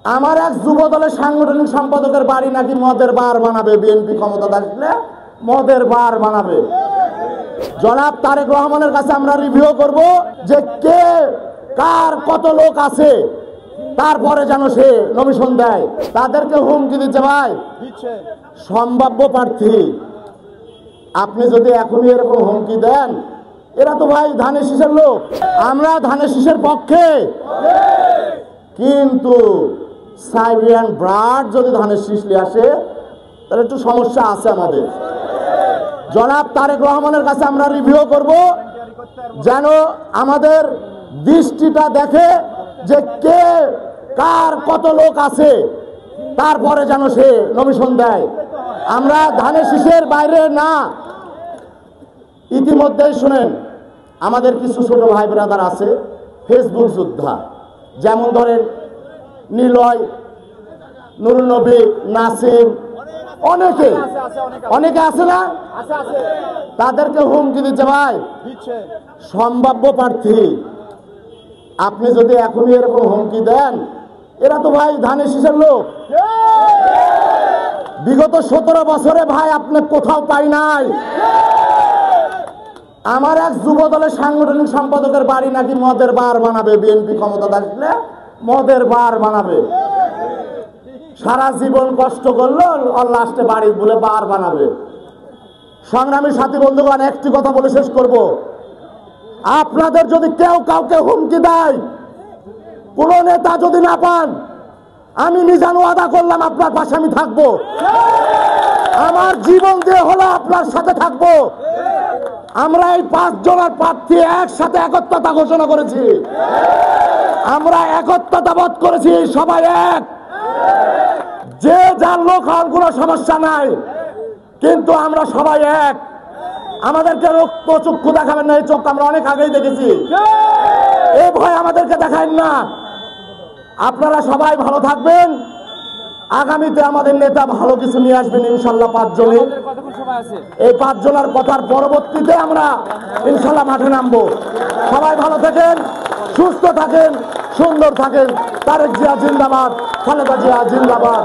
আমার এক যুব দলের সাংগঠনিক সম্পাদকের বাড়ি নাকি মদের বার বানাবে, বিএনপি ক্ষমতা আসলে মদের বার বানাবে। জনাব তারেক রহমানের কাছে আমরা রিভিউ করব যে কে কার কত লোক আছে, তারপরে যেন সে নমিশন দেয়। তাদেরকে হুমকি দিচ্ছে ভাই সম্ভাব্য প্রার্থী, আপনি যদি এখনই এরকম হুমকি দেন, এরা তো ভাই ধানের শীষের লোক, আমরা ধানের শীষের পক্ষে, কিন্তু সাইবিয়ান ব্রাড যদি ধানের শীষ নিয়ে আসে তাহলে একটু সমস্যা আছে আমাদের। জনাব তারেক রহমানের কাছে আমরা রিভিউ করব যেন আমাদের দৃষ্টিটা দেখে যে কে কার কত লোক আছে, তারপরে যেন সে নমিশন দেয়। আমরা ধানের শীষের বাইরে না। ইতিমধ্যেই শুনেন আমাদের কিছু ছোট ভাই ব্রাদার আছে ফেসবুক যোদ্ধা, যেমন ধরেন নিলয়, নুরুল নবী, নাসিম, অনেকে আছে না, তাদেরকে হুমকি দিচ্ছে ভাই সম্ভাব্য প্রার্থী, আপনি যদি এখনই এরকম হুমকি দেন, এরা তো ভাই ধানের শীষের লোক। বিগত 17 বছরে ভাই আপনি কোথাও পাই নাই। আমার এক যুব দলের সাংগঠনিক সম্পাদকের বাড়ি নাকি মদের বার বানাবে, বিএনপি ক্ষমতা আসলে মদের বার বানাবে। সারা জীবন কষ্ট করলো, আর লাস্টে বাড়ি বলে বার বানাবে। সংগ্রামী সাথী বন্ধুগণ, একটি কথা বলে শেষ করব, আপনাদের যদি কেউ কাউকে হুমকি দেয়, কোন নেতা যদি না পান, আমি মিজান ওয়াদা করলাম আপনার পাশে আমি থাকবো, আমার জীবন দিয়ে হলো আপনার সাথে থাকবো। আমরা এই 5 জনের প্রার্থী একসাথে একত্রতা ঘোষণা করেছি, আমরা একত্রতা বোধ করেছি, সবাই এক, যে যার লোক হওয়ার কোনো সমস্যা নাই, কিন্তু আমরা সবাই এক। আমাদেরকে রক্ত চক্ষু দেখাবেন না, এই চোখ আমরা অনেক আগেই দেখেছি, এই ভয় আমাদেরকে দেখায় না। আপনারা সবাই ভালো থাকবেন, আগামীতে আমাদের নেতা ভালো কিছু নিয়ে আসবেন ইনশাল্লাহ। 5 জনে এই 5 জনের কথার পরবর্তীতে আমরা ইনশাল্লাহ মাঠে নামবো। সবাই ভালো থাকেন, সুস্থ থাকেন, সুন্দর থাকেন। তারেক জিয়া জিন্দাবাদ, খালেদা জিয়া জিন্দাবাদ।